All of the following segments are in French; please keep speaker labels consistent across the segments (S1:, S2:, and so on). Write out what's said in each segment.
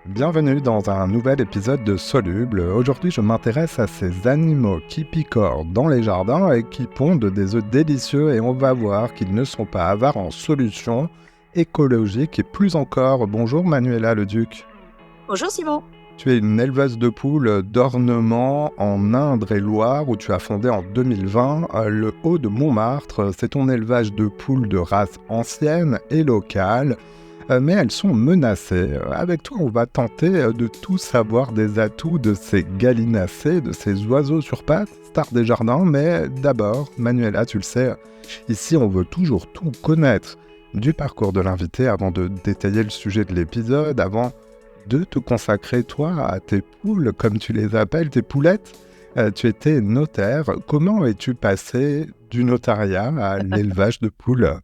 S1: Bienvenue dans un nouvel épisode de Soluble. Aujourd'hui, je m'intéresse à ces animaux qui picorent dans les jardins et qui pondent des œufs délicieux et on va voir qu'ils ne sont pas avares en solutions écologiques et plus encore. Bonjour Manuela Leduc.
S2: Bonjour Simon.
S1: Tu es une éleveuse de poules d'ornement en Indre-et-Loire où tu as fondé en 2020 le Haut de Montmartre. C'est ton élevage de poules de race ancienne et locale. Mais elles sont menacées. Avec toi, on va tenter de tout savoir des atouts de ces gallinacés, de ces oiseaux sur pattes, stars des jardins. Mais d'abord, Manuela, tu le sais, ici, on veut toujours tout connaître du parcours de l'invité avant de détailler le sujet de l'épisode, avant de te consacrer, toi, à tes poules, comme tu les appelles, tes poulettes. Tu étais notaire. Comment es-tu passé du notariat à l'élevage de poules ?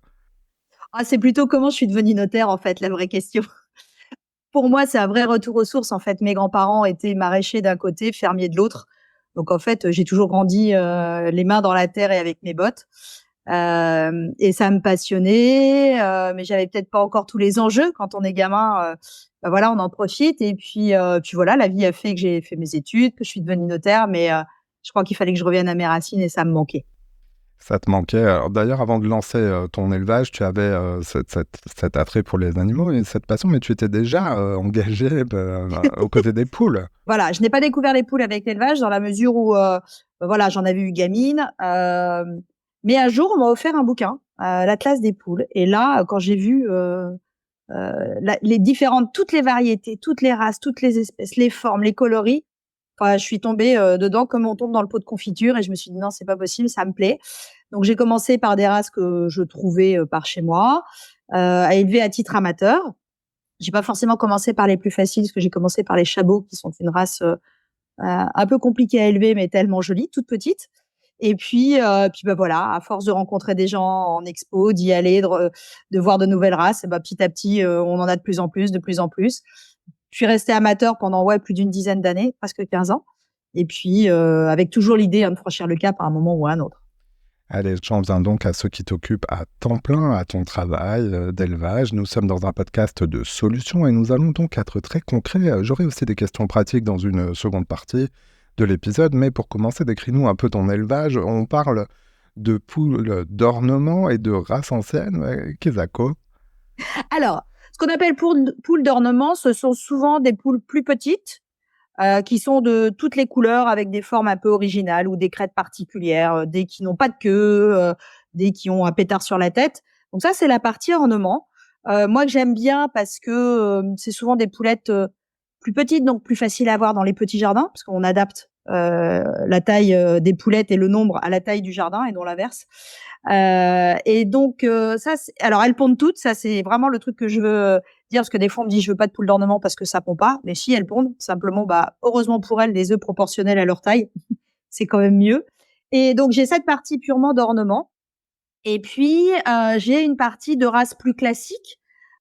S2: C'est plutôt comment je suis devenue notaire, en fait, la vraie question. Pour moi, c'est un vrai retour aux sources. En fait, mes grands-parents étaient maraîchers d'un côté, fermiers de l'autre. Donc, en fait, j'ai toujours grandi les mains dans la terre et avec mes bottes. Et ça me passionnait, mais j'avais peut-être pas encore tous les enjeux. Quand on est gamin, voilà, on en profite. Et puis voilà, la vie a fait que j'ai fait mes études, que je suis devenue notaire. Mais je crois qu'il fallait que je revienne à mes racines et ça me manquait.
S1: Ça te manquait. Alors, d'ailleurs, avant de lancer ton élevage, tu avais cet attrait pour les animaux et cette passion, mais tu étais déjà engagé aux côtés des poules.
S2: Voilà, je n'ai pas découvert les poules avec l'élevage dans la mesure où, voilà, j'en avais eu gamine. Mais un jour, on m'a offert un bouquin, l'Atlas des poules. Et là, quand j'ai vu les différentes, toutes les variétés, toutes les races, toutes les espèces, les formes, les coloris, je suis tombée dedans comme on tombe dans le pot de confiture et je me suis dit non, c'est pas possible, ça me plaît. Donc j'ai commencé par des races que je trouvais par chez moi, à élever à titre amateur. J'ai pas forcément commencé par les plus faciles, parce que j'ai commencé par les chabots, qui sont une race un peu compliquée à élever, mais tellement jolie, toute petite. Et puis voilà, à force de rencontrer des gens en expo, d'y aller, de voir de nouvelles races, et petit à petit, on en a de plus en plus, de plus en plus. Je suis restée amateur pendant plus d'une dizaine d'années, presque 15 ans. Et puis, avec toujours l'idée de franchir le cap à un moment ou à un autre.
S1: Allez, j'en viens donc à ceux qui t'occupent à temps plein à ton travail d'élevage. Nous sommes dans un podcast de solutions et nous allons donc être très concrets. J'aurai aussi des questions pratiques dans une seconde partie de l'épisode, mais pour commencer, décris-nous un peu ton élevage. On parle de poules d'ornement et de races anciennes. Qu'est-ce que quoi ?
S2: Alors, ce qu'on appelle poules d'ornement, ce sont souvent des poules plus petites, qui sont de toutes les couleurs avec des formes un peu originales ou des crêtes particulières, des qui n'ont pas de queue, des qui ont un pétard sur la tête. Donc ça, c'est la partie ornement. Moi, que j'aime bien parce que c'est souvent des poulettes plus petites, donc plus faciles à avoir dans les petits jardins, parce qu'on adapte la taille des poulettes et le nombre à la taille du jardin et non l'inverse. Et donc ça, alors elles pondent toutes. Ça, c'est vraiment le truc que je veux dire, parce que des fois on me dit je veux pas de poules d'ornement parce que ça pond pas, mais si elles pondent, simplement, heureusement pour elles, des œufs proportionnels à leur taille, c'est quand même mieux. Et donc j'ai cette partie purement d'ornement, et puis j'ai une partie de races plus classiques,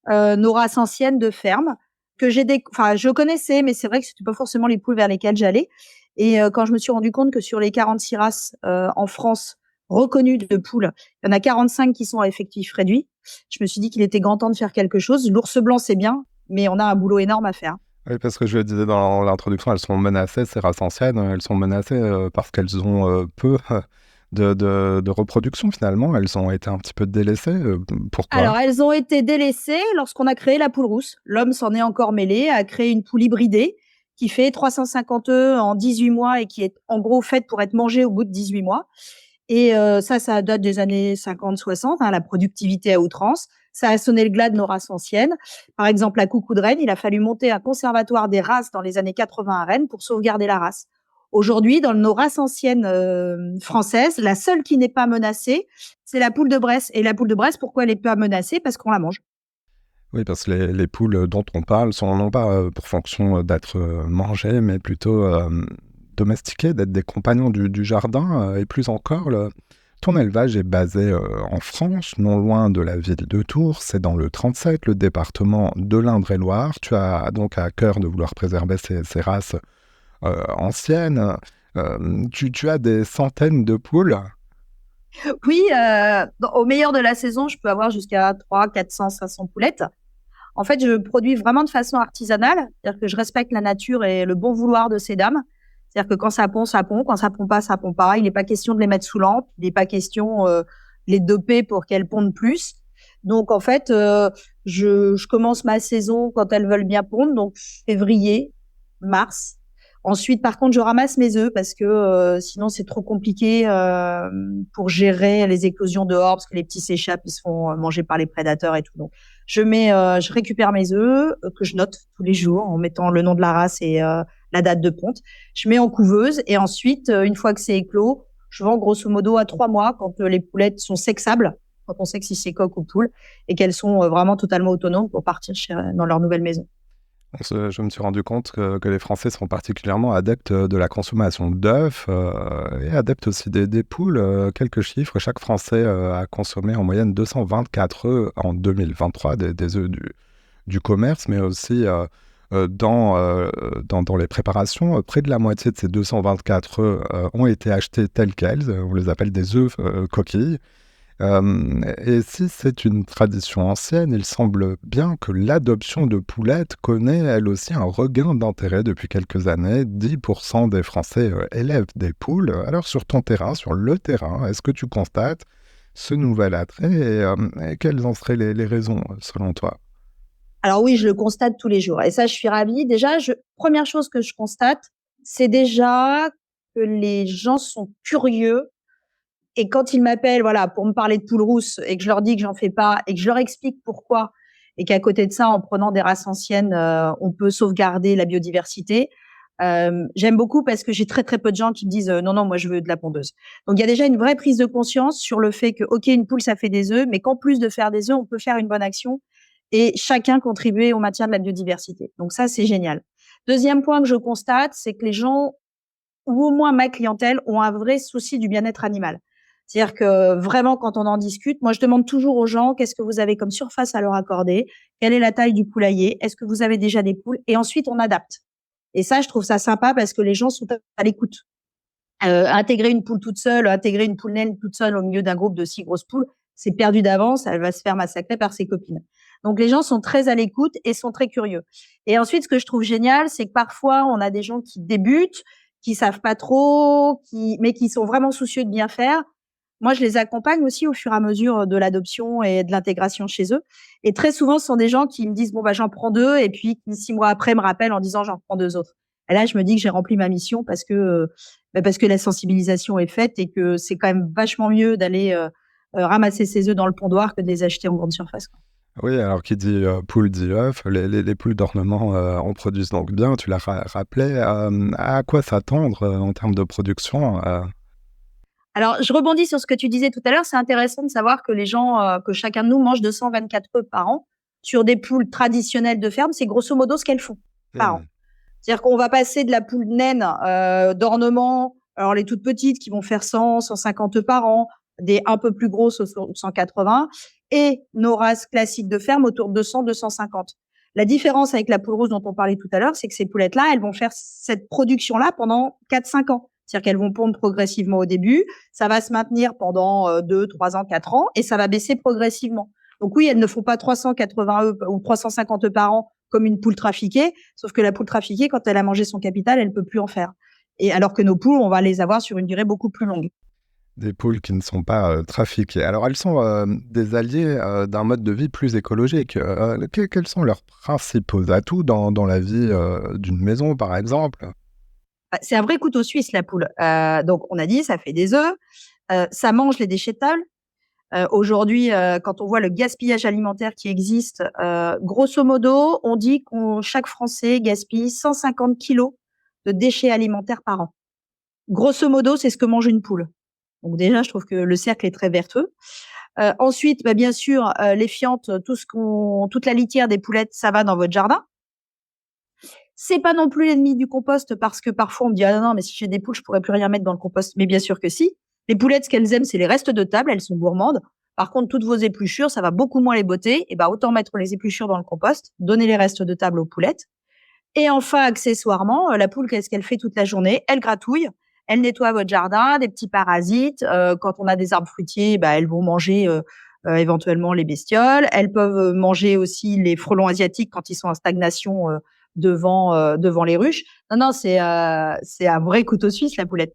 S2: nos races anciennes de ferme que je connaissais, mais c'est vrai que c'était pas forcément les poules vers lesquelles j'allais. Et quand je me suis rendu compte que sur les 46 races en France reconnues de poules, il y en a 45 qui sont à effectif réduit. Je me suis dit qu'il était grand temps de faire quelque chose. L'ours blanc, c'est bien, mais on a un boulot énorme à faire.
S1: Oui, parce que je le disais dans l'introduction, elles sont menacées, ces races anciennes, elles sont menacées parce qu'elles ont peu de reproduction finalement, elles ont été un petit peu délaissées. Pourquoi ?
S2: Alors, elles ont été délaissées lorsqu'on a créé la poule rousse. L'homme s'en est encore mêlé, a créé une poule hybridée qui fait 350 œufs en 18 mois et qui est en gros faite pour être mangée au bout de 18 mois. Et ça date des années 50-60, la productivité à outrance. Ça a sonné le glas de nos races anciennes. Par exemple, la coucou de Rennes, il a fallu monter un conservatoire des races dans les années 80 à Rennes pour sauvegarder la race. Aujourd'hui, dans nos races anciennes françaises, la seule qui n'est pas menacée, c'est la poule de Bresse. Et la poule de Bresse, pourquoi elle n'est pas menacée ? Parce qu'on la mange.
S1: Oui, parce que les poules dont on parle sont non pas pour fonction d'être mangées, mais plutôt domestiquées, d'être des compagnons du jardin. Et plus encore, ton élevage est basé en France, non loin de la ville de Tours. C'est dans le 37, le département de l'Indre-et-Loire. Tu as donc à cœur de vouloir préserver ces races anciennes. Tu as des centaines de poules.
S2: Oui, au meilleur de la saison, je peux avoir jusqu'à 300, 400, 500 poulettes. En fait, je produis vraiment de façon artisanale, c'est-à-dire que je respecte la nature et le bon vouloir de ces dames. C'est-à-dire que quand ça pond, ça pond. Quand ça pond pas, ça pond pas. Il n'est pas question de les mettre sous lampe. Il n'est pas question de les doper pour qu'elles pondent plus. Donc, en fait, je commence ma saison quand elles veulent bien pondre, donc février, mars. Ensuite, par contre, je ramasse mes œufs parce que sinon, c'est trop compliqué pour gérer les éclosions dehors parce que les petits s'échappent, ils se font manger par les prédateurs et tout. Donc, je récupère mes œufs que je note tous les jours en mettant le nom de la race et la date de ponte. Je mets en couveuse et ensuite, une fois que c'est éclos, je vends grosso modo à 3 mois quand les poulettes sont sexables, quand on sait que si c'est coq ou poule et qu'elles sont vraiment totalement autonomes pour partir dans leur nouvelle maison.
S1: Je me suis rendu compte que les Français sont particulièrement adeptes de la consommation d'œufs et adeptes aussi des poules. Quelques chiffres, chaque Français a consommé en moyenne 224 œufs en 2023, des œufs du commerce, mais aussi dans les préparations. Près de la moitié de ces 224 œufs ont été achetés tels quels. On les appelle des œufs coquilles. Et si c'est une tradition ancienne, il semble bien que l'adoption de poulettes connaît elle aussi un regain d'intérêt depuis quelques années. 10% des Français élèvent des poules. Alors sur ton terrain, sur le terrain, est-ce que tu constates ce nouvel attrait et quelles en seraient les raisons selon toi?
S2: Alors oui, je le constate tous les jours et ça, je suis ravie. Déjà, première chose que je constate, c'est déjà que les gens sont curieux. Et quand ils m'appellent, voilà, pour me parler de poules rousses et que je leur dis que j'en fais pas et que je leur explique pourquoi et qu'à côté de ça, en prenant des races anciennes, on peut sauvegarder la biodiversité. J'aime beaucoup parce que j'ai très très peu de gens qui me disent non non, moi je veux de la pondeuse. Donc il y a déjà une vraie prise de conscience sur le fait que ok, une poule ça fait des œufs, mais qu'en plus de faire des œufs, on peut faire une bonne action et chacun contribuer au maintien de la biodiversité. Donc ça c'est génial. Deuxième point que je constate, c'est que les gens, ou au moins ma clientèle, ont un vrai souci du bien-être animal. C'est-à-dire que vraiment, quand on en discute, moi, je demande toujours aux gens qu'est-ce que vous avez comme surface à leur accorder, quelle est la taille du poulailler, est-ce que vous avez déjà des poules, et ensuite on adapte. Et ça, je trouve ça sympa parce que les gens sont à l'écoute. Intégrer une poule toute seule, intégrer une poule naine toute seule au milieu d'un groupe de 6 grosses poules, c'est perdu d'avance, elle va se faire massacrer par ses copines. Donc les gens sont très à l'écoute et sont très curieux. Et ensuite, ce que je trouve génial, c'est que parfois, on a des gens qui débutent, qui savent pas trop, mais qui sont vraiment soucieux de bien faire. Moi, je les accompagne aussi au fur et à mesure de l'adoption et de l'intégration chez eux. Et très souvent, ce sont des gens qui me disent, bon, bah, j'en prends 2, et puis qui, 6 mois après, me rappellent en disant, j'en prends 2 autres. Et là, je me dis que j'ai rempli ma mission parce que la sensibilisation est faite et que c'est quand même vachement mieux d'aller ramasser ses œufs dans le pondoir que de les acheter en grande surface, quoi.
S1: Oui, alors qui dit poule dit œuf, les poules d'ornement en produisent donc bien, tu l'as rappelé. À quoi s'attendre en termes de production
S2: Alors, je rebondis sur ce que tu disais tout à l'heure. C'est intéressant de savoir que les gens, que chacun de nous mange 224 œufs par an sur des poules traditionnelles de ferme. C'est grosso modo ce qu'elles font par an. C'est-à-dire qu'on va passer de la poule naine d'ornement, alors les toutes petites qui vont faire 100, 150 œufs par an, des un peu plus grosses au 180, et nos races classiques de ferme autour de 200, 250. La différence avec la poule rose dont on parlait tout à l'heure, c'est que ces poulettes-là, elles vont faire cette production-là pendant 4-5 ans. C'est-à-dire qu'elles vont pondre progressivement au début, ça va se maintenir pendant 2, 3 ans, 4 ans, et ça va baisser progressivement. Donc oui, elles ne font pas 380 œufs ou 350 œufs par an comme une poule trafiquée, sauf que la poule trafiquée, quand elle a mangé son capital, elle peut plus en faire. Et alors que nos poules, on va les avoir sur une durée beaucoup plus longue.
S1: Des poules qui ne sont pas trafiquées. Alors elles sont des alliés d'un mode de vie plus écologique. Quels sont leurs principaux atouts dans la vie d'une maison, par exemple?
S2: C'est un vrai couteau suisse, la poule. Donc on a dit, ça fait des œufs, ça mange les déchets de table. Aujourd'hui, quand on voit le gaspillage alimentaire qui existe, grosso modo, on dit que chaque Français gaspille 150 kilos de déchets alimentaires par an. Grosso modo, c'est ce que mange une poule. Donc déjà, je trouve que le cercle est très vertueux. Ensuite, bah, bien sûr, les fientes, toute la litière des poulettes, ça va dans votre jardin. C'est pas non plus l'ennemi du compost parce que parfois on me dit ah non mais si j'ai des poules je pourrais plus rien mettre dans le compost. Mais bien sûr que si. Les poulettes, ce qu'elles aiment, c'est les restes de table. Elles sont gourmandes. Par contre, toutes vos épluchures, ça va beaucoup moins les botter. Et ben autant mettre les épluchures dans le compost, donner les restes de table aux poulettes. Et enfin, accessoirement, la poule, qu'est-ce qu'elle fait toute la journée? Elle gratouille. Elle nettoie votre jardin, des petits parasites. Quand on a des arbres fruitiers, bah, elles vont manger éventuellement les bestioles. Elles peuvent manger aussi les frelons asiatiques quand ils sont en stagnation devant les ruches. Non, c'est un vrai couteau suisse, la poulette.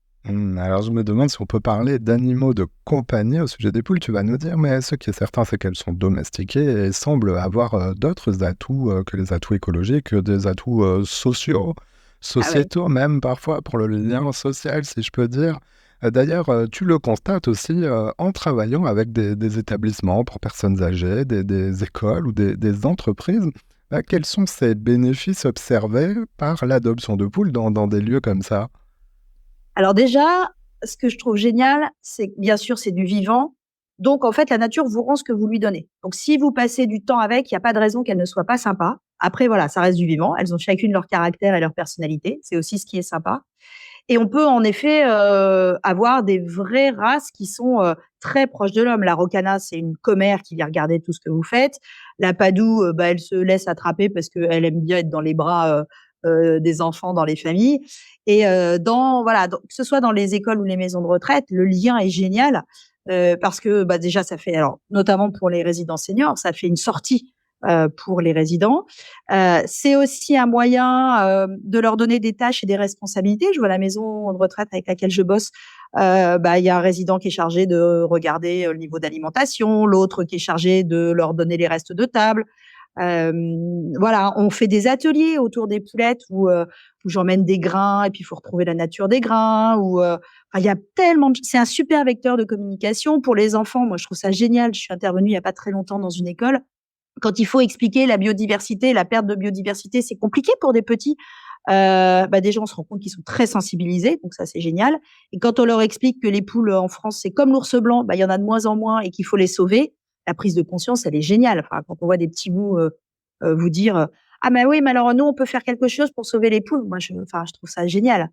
S1: Alors je me demande si on peut parler d'animaux de compagnie au sujet des poules, tu vas nous dire, mais ce qui est certain, c'est qu'elles sont domestiquées et semblent avoir d'autres atouts que les atouts écologiques, des atouts sociaux,
S2: Ah ouais.
S1: sociétaux même parfois pour le lien social, si je peux dire. D'ailleurs, tu le constates aussi en travaillant avec des établissements pour personnes âgées, des écoles ou des entreprises. Quels sont ces bénéfices observés par l'adoption de poules dans des lieux comme ça?
S2: Alors déjà, ce que je trouve génial, c'est que bien sûr, c'est du vivant. Donc, en fait, la nature vous rend ce que vous lui donnez. Donc, si vous passez du temps avec, il n'y a pas de raison qu'elle ne soit pas sympa. Après, voilà, ça reste du vivant. Elles ont chacune leur caractère et leur personnalité. C'est aussi ce qui est sympa. Et on peut en effet avoir des vraies races qui sont très proches de l'homme. La Rocana, c'est une commère qui vient regarder tout ce que vous faites. La Padoue, elle se laisse attraper parce qu'elle aime bien être dans les bras des enfants dans les familles. Et voilà, que ce soit dans les écoles ou les maisons de retraite, le lien est génial parce que déjà ça fait, alors notamment pour les résidents seniors, ça fait une sortie pour les résidents. C'est aussi un moyen de leur donner des tâches et des responsabilités. Je vois la maison de retraite avec laquelle je bosse. Il y a un résident qui est chargé de regarder le niveau d'alimentation, l'autre qui est chargé de leur donner les restes de table. Voilà, on fait des ateliers autour des poulettes où j'emmène des grains et puis il faut retrouver la nature des grains. Il y a tellement c'est un super vecteur de communication pour les enfants. Moi, je trouve ça génial. Je suis intervenue il y a pas très longtemps dans une école. Quand il faut expliquer la biodiversité, la perte de biodiversité, c'est compliqué pour des petits. Déjà, on se rend compte qu'ils sont très sensibilisés, donc ça, c'est génial. Et quand on leur explique que les poules en France, c'est comme l'ours blanc, il y en a de moins en moins et qu'il faut les sauver, la prise de conscience, elle est géniale. Enfin, quand on voit des petits bouts vous dire ah ben oui, mais alors nous, on peut faire quelque chose pour sauver les poules. Moi, je trouve ça génial.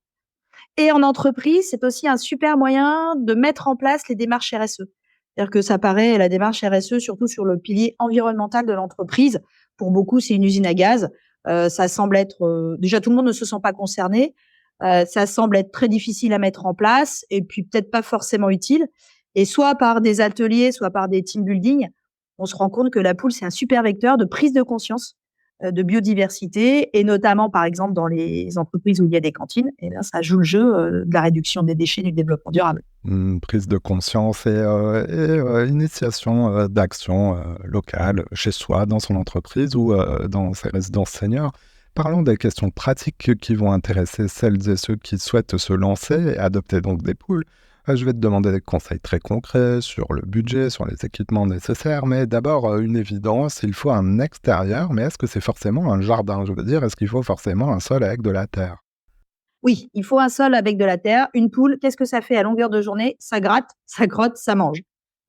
S2: Et en entreprise, c'est aussi un super moyen de mettre en place les démarches RSE. C'est-à-dire que ça paraît, la démarche RSE, surtout sur le pilier environnemental de l'entreprise, pour beaucoup, c'est une usine à gaz. Ça semble être, déjà, tout le monde ne se sent pas concerné. Ça semble être très difficile à mettre en place et puis peut-être pas forcément utile. Et soit par des ateliers, soit par des team building, on se rend compte que la poule, c'est un super vecteur de prise de conscience de biodiversité et notamment, par exemple, dans les entreprises où il y a des cantines. Et là, ça joue le jeu de la réduction des déchets, du développement durable.
S1: Prise de conscience et initiation d'actions locales chez soi, dans son entreprise ou dans ses résidences seniors. Parlons des questions pratiques qui vont intéresser celles et ceux qui souhaitent se lancer et adopter donc des poules. Je vais te demander des conseils très concrets sur le budget, sur les équipements nécessaires, mais d'abord une évidence, il faut un extérieur, mais est-ce que c'est forcément un jardin? Je veux dire, est-ce qu'il faut forcément un sol avec de la terre?
S2: Oui, il faut un sol avec de la terre. Une poule, qu'est-ce que ça fait à longueur de journée? Ça gratte, ça crotte, ça mange.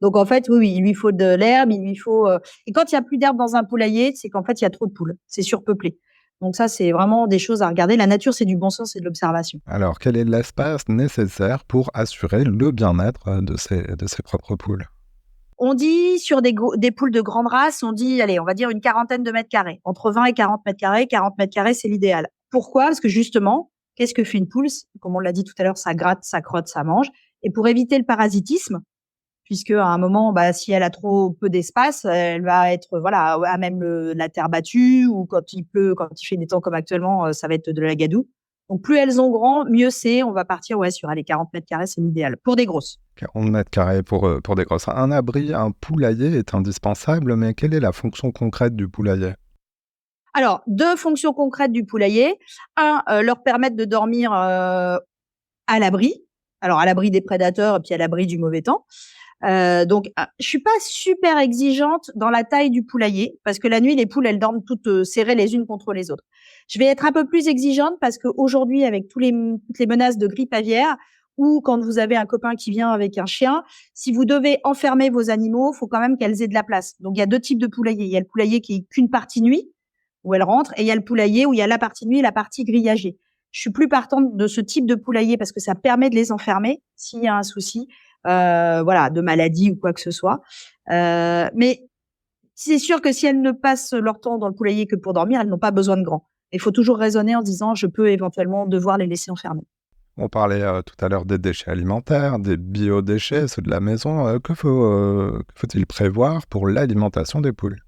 S2: Donc en fait, oui, il lui faut de l'herbe, il lui faut. Et quand il y a plus d'herbe dans un poulailler, c'est qu'en fait il y a trop de poules, c'est surpeuplé. Donc ça, c'est vraiment des choses à regarder. La nature, c'est du bon sens et de l'observation.
S1: Alors, quel est l'espace nécessaire pour assurer le bien-être de ses propres poules?
S2: On dit sur des poules de grande race, on dit, allez, on va dire une quarantaine de mètres carrés, entre 20 et 40 mètres carrés. 40 mètres carrés, c'est l'idéal. Pourquoi? Parce que justement, qu'est-ce que fait une poule? Comme on l'a dit tout à l'heure, ça gratte, ça crotte, ça mange. Et pour éviter le parasitisme, puisque à un moment, si elle a trop peu d'espace, elle va être voilà à même la terre battue ou quand il pleut, quand il fait des temps comme actuellement, ça va être de la gadoue. Donc plus elles ont grand, mieux c'est. On va partir sur allez 40 mètres carrés, c'est l'idéal pour des grosses.
S1: 40 mètres carrés pour des grosses. Un abri, un poulailler est indispensable, mais quelle est la fonction concrète du poulailler?
S2: Alors 2 fonctions concrètes du poulailler. Un, leur permettre de dormir à l'abri. Alors à l'abri des prédateurs et puis à l'abri du mauvais temps. Je suis pas super exigeante dans la taille du poulailler parce que la nuit, les poules, elles dorment toutes serrées les unes contre les autres. Je vais être un peu plus exigeante parce qu'aujourd'hui, avec toutes les menaces de grippe aviaire ou quand vous avez un copain qui vient avec un chien, si vous devez enfermer vos animaux, il faut quand même qu'elles aient de la place. Donc, il y a 2 types de poulaillers. Il y a le poulailler qui est qu'une partie nuit, où elles rentrent, et il y a le poulailler où il y a la partie nuit et la partie grillagée. Je suis plus partante de ce type de poulailler parce que ça permet de les enfermer s'il y a un souci de maladie ou quoi que ce soit. Mais c'est sûr que si elles ne passent leur temps dans le poulailler que pour dormir, elles n'ont pas besoin de grand. Il faut toujours raisonner en se disant je peux éventuellement devoir les laisser enfermer.
S1: On parlait tout à l'heure des déchets alimentaires, des biodéchets, ceux de la maison. Que faut-il prévoir pour l'alimentation des poules?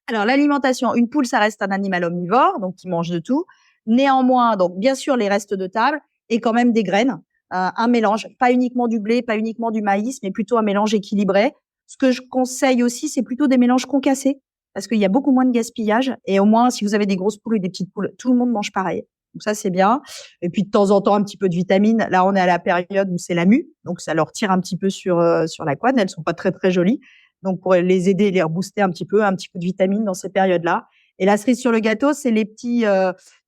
S2: Alors l'alimentation, une poule, ça reste un animal omnivore, donc qui mange de tout. Néanmoins, donc bien sûr les restes de table et quand même des graines, un mélange, pas uniquement du blé, pas uniquement du maïs, mais plutôt un mélange équilibré. Ce que je conseille aussi, c'est plutôt des mélanges concassés parce qu'il y a beaucoup moins de gaspillage et au moins si vous avez des grosses poules et des petites poules, tout le monde mange pareil. Donc ça c'est bien. Et puis de temps en temps un petit peu de vitamines. Là on est à la période où c'est la mue, donc ça leur tire un petit peu sur la couenne. Elles sont pas très très jolies. Donc, pour les aider, les rebooster un petit peu de vitamines dans ces périodes-là. Et la cerise sur le gâteau, c'est les petits,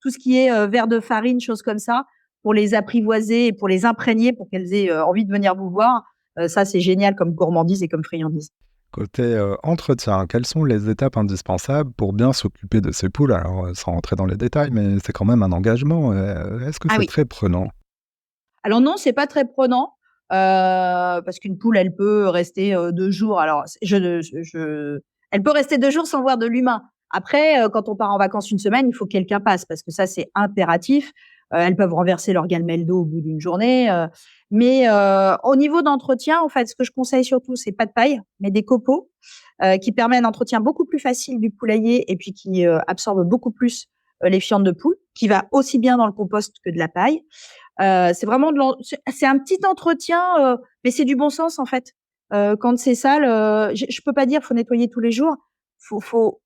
S2: tout ce qui est verre de farine, choses comme ça, pour les apprivoiser et pour les imprégner, pour qu'elles aient envie de venir vous voir. Ça, c'est génial comme gourmandise et comme friandise.
S1: Côté entretien, quelles sont les étapes indispensables pour bien s'occuper de ces poules? Alors, sans rentrer dans les détails, mais c'est quand même un engagement. Est-ce que
S2: Ah
S1: c'est
S2: oui.
S1: très prenant?
S2: Alors non, c'est pas très prenant. Parce qu'une poule, elle peut rester 2 jours. Alors, elle peut rester 2 jours sans voir de l'humain. Après, quand on part en vacances une semaine, il faut que quelqu'un passe parce que ça, c'est impératif. Elles peuvent renverser leur gamelle d'eau au bout d'une journée. Mais au niveau d'entretien, en fait, ce que je conseille surtout, c'est pas de paille, mais des copeaux qui permettent un entretien beaucoup plus facile du poulailler et puis qui absorbent beaucoup plus les fientes de poule, qui va aussi bien dans le compost que de la paille. C'est vraiment c'est un petit entretien, mais c'est du bon sens en fait. Quand c'est sale, je peux pas dire faut nettoyer tous les jours. Faut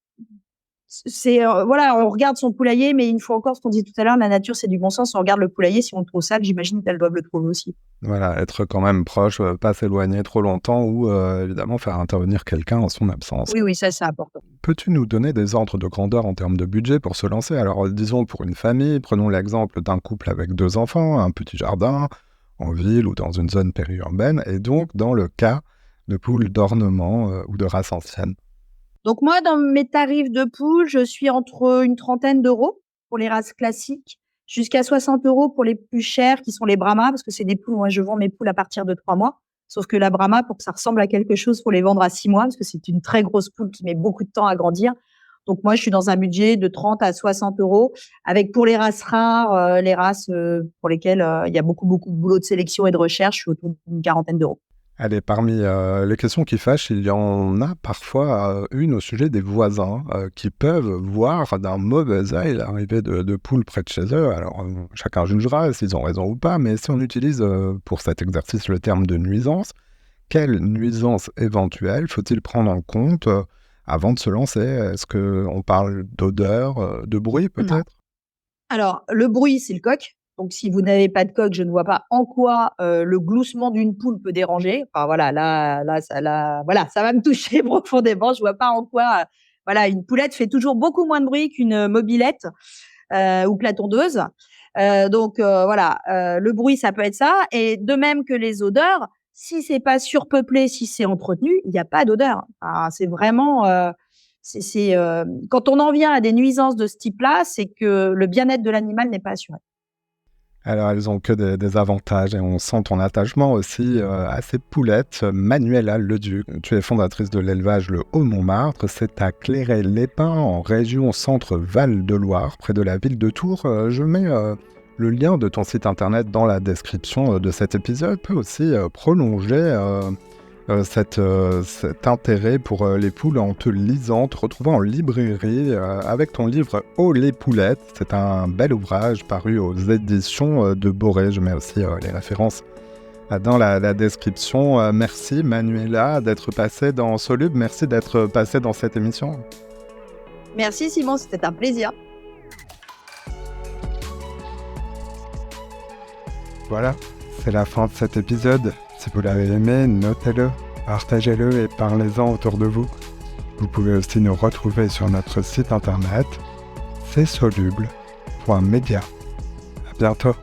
S2: c'est voilà, on regarde son poulailler, mais une fois encore, ce qu'on disait tout à l'heure, la nature c'est du bon sens. On regarde le poulailler, si on le trouve sale, j'imagine qu'elles doivent le trouver aussi.
S1: Voilà, être quand même proche, pas s'éloigner trop longtemps ou évidemment faire intervenir quelqu'un en son absence.
S2: Oui, oui, ça c'est important.
S1: Peux-tu nous donner des ordres de grandeur en termes de budget pour se lancer? Alors, disons pour une famille, prenons l'exemple d'un couple avec 2 enfants, un petit jardin, en ville ou dans une zone périurbaine, et donc dans le cas de poules d'ornement ou de race ancienne.
S2: Donc moi, dans mes tarifs de poule, je suis entre une trentaine d'euros pour les races classiques, jusqu'à 60 euros pour les plus chères, qui sont les Brahma, parce que c'est des poules, moi je vends mes poules à partir de 3 mois. Sauf que la Brahma, pour que ça ressemble à quelque chose, faut les vendre à 6 mois, parce que c'est une très grosse poule qui met beaucoup de temps à grandir. Donc moi, je suis dans un budget de 30 à 60 euros, avec pour les races rares, les races pour lesquelles il y a beaucoup, beaucoup de boulot de sélection et de recherche, je suis autour d'une quarantaine d'euros.
S1: Allez, parmi les questions qui fâchent, il y en a parfois une au sujet des voisins qui peuvent voir d'un mauvais œil l'arrivée de poules près de chez eux. Alors, chacun jugera s'ils ont raison ou pas, mais si on utilise pour cet exercice le terme de nuisance, quelle nuisance éventuelle faut-il prendre en compte avant de se lancer? Est-ce qu'on parle d'odeur, de bruit
S2: Non.
S1: peut-être?
S2: Alors, le bruit, c'est le coq. Donc, si vous n'avez pas de coq, je ne vois pas en quoi le gloussement d'une poule peut déranger. Enfin, voilà, voilà, ça va me toucher profondément. Je vois pas en quoi, voilà, une poulette fait toujours beaucoup moins de bruit qu'une mobilette ou que la tondeuse. Donc, voilà, le bruit, ça peut être ça. Et de même que les odeurs, si c'est pas surpeuplé, si c'est entretenu, il n'y a pas d'odeur. Enfin, c'est vraiment quand on en vient à des nuisances de ce type-là, c'est que le bien-être de l'animal n'est pas assuré.
S1: Alors, elles ont que des avantages et on sent ton attachement aussi à ces poulettes. Manuela Leduc, tu es fondatrice de l'élevage Le Haut-Montmartre. C'est à Clairet-les-Pins, en région Centre-Val de Loire, près de la ville de Tours. Je mets le lien de ton site internet dans la description de cet épisode. Peut aussi prolonger cet intérêt pour les poules en te lisant, te retrouvant en librairie avec ton livre Oh les poulettes. C'est un bel ouvrage paru aux éditions de Boré. Je mets aussi les références dans la description. Merci Manuela d'être passée dans Solub. Merci d'être passée dans cette émission.
S2: Merci Simon, c'était un plaisir.
S1: Voilà, c'est la fin de cet épisode. Si vous l'avez aimé, notez-le, partagez-le et parlez-en autour de vous. Vous pouvez aussi nous retrouver sur notre site internet, c'estsoluble.media. À bientôt.